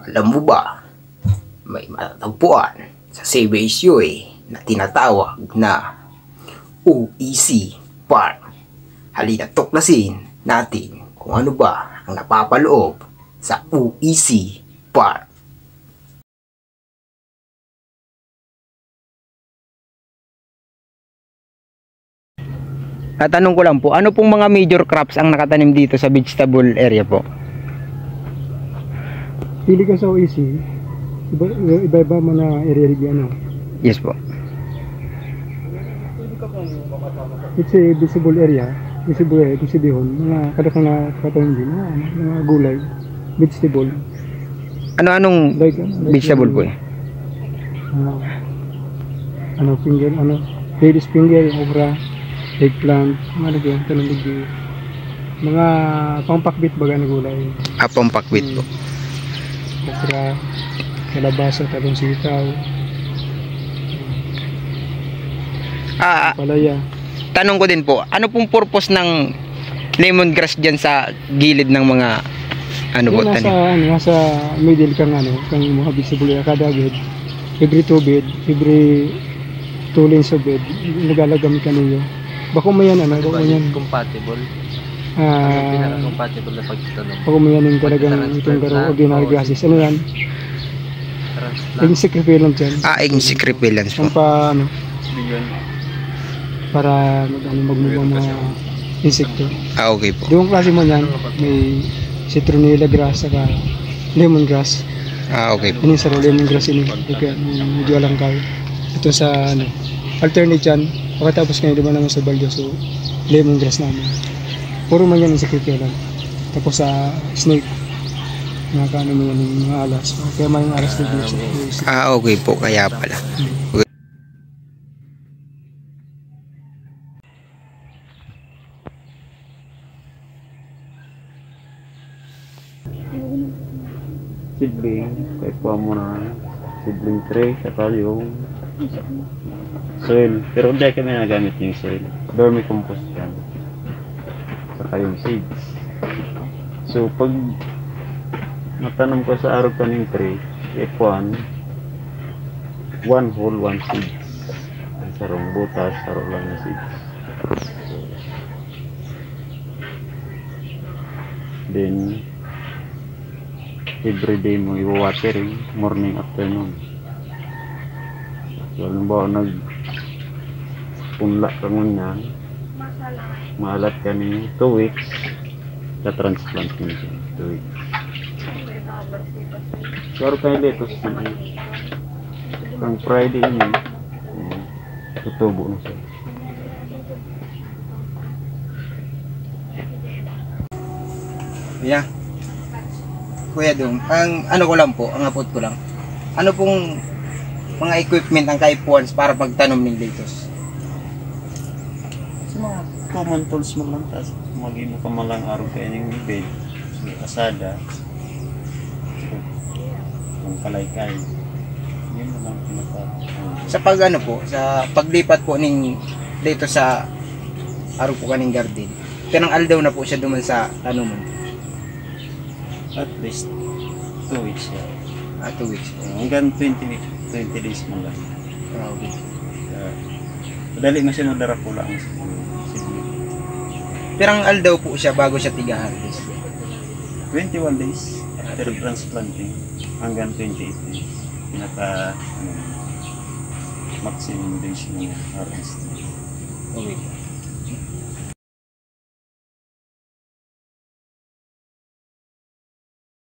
Alam mo ba, may matatagpuan sa CBSUA na tinatawag na OEC Park. Halina tuklasin natin kung ano ba ang napapaloob sa OEC Park. Tatanong ko lang po, ano pong mga major crops ang nakatanim dito sa vegetable area po? Pili ka sa OEC, iba-iba mo na area review, ano? Yes po. It's a visible area, visibihon, mga kadakang nakatanim din, mga gulay, vegetable. Ano-anong vegetable po eh? Ladies finger, okra, eggplant, mga lagyan, talong mga pangpakbit baga na gulay. Pampakwit po. Okra, kalabasa, talong sitaw, palaya. Tanong ko din po, ano pong purpose ng lemongrass dyan sa gilid ng mga Nasa middle kang mga visible area, kada bed, every 2 bed, every 2 lanes of bed, nagalagam ka ninyo. Bako mo yan, bako mo yan. Compatible. Compatible na pagtatanong. Bako mo yan yung talagang itong garo, ordinary grasses. Ano yan? Insect repellent yan. Insect repellents po. Para magmumang mga insekto. Okay po. Doon klase mo yan, may citronella grass saka lemongrass. Okay po. Ano sa lemongrass ini? Medyo alang kayo. Ito sa alternate yan. Pagkatapos ngayon naman naman sa balyo, so lemongrass namin. Puro man yan insect repellent. Tapos sa snake, nakakaano mo yan yung mga alas. Kaya may alas na dito. Okay po, kaya pala. Seedling, kahit po mo na seedling tray, saka yung soil. Pero hindi kami nagamit yung soil. Vermicompost yan. Saka yung seeds. So pag natanong ko sa araw kaning tray, F1, 1 whole, 1 seeds. Sarong butas, sarong lang yung seeds. Then everyday mo i-watering, morning, afternoon. So halimbawa nagpunla ka ngunyan, maalat ka ni 2 weeks, ka-transplant mo siya 2 weeks. So tayo lettuce kang Friday niya, tutubo na siya. Yeah. Kuya Dong, ang ano ko lang po, ang apot ko lang. Ano pong mga equipment ang kaipuans para pagtanom ng lettuce? So mga common tools mo lang, tapos maging mo ka malang araw kayo ng bed, asada, ang kalaykay. Yun mo lang Sa pag ano po, sa paglipat po ng dito sa araw po kaning garden, kanang aldaw na po siya duman sa tanuman. At least 2 weeks yan. 2 weeks. Hanggang 20 days mo lang. Okay. Madali mo siya madara po lang. Pirang aldaw po siya bago siya tiga-harvest? 21 days after transplanting hanggang 28 days. Pinaka maximum days mo harvest. Okay.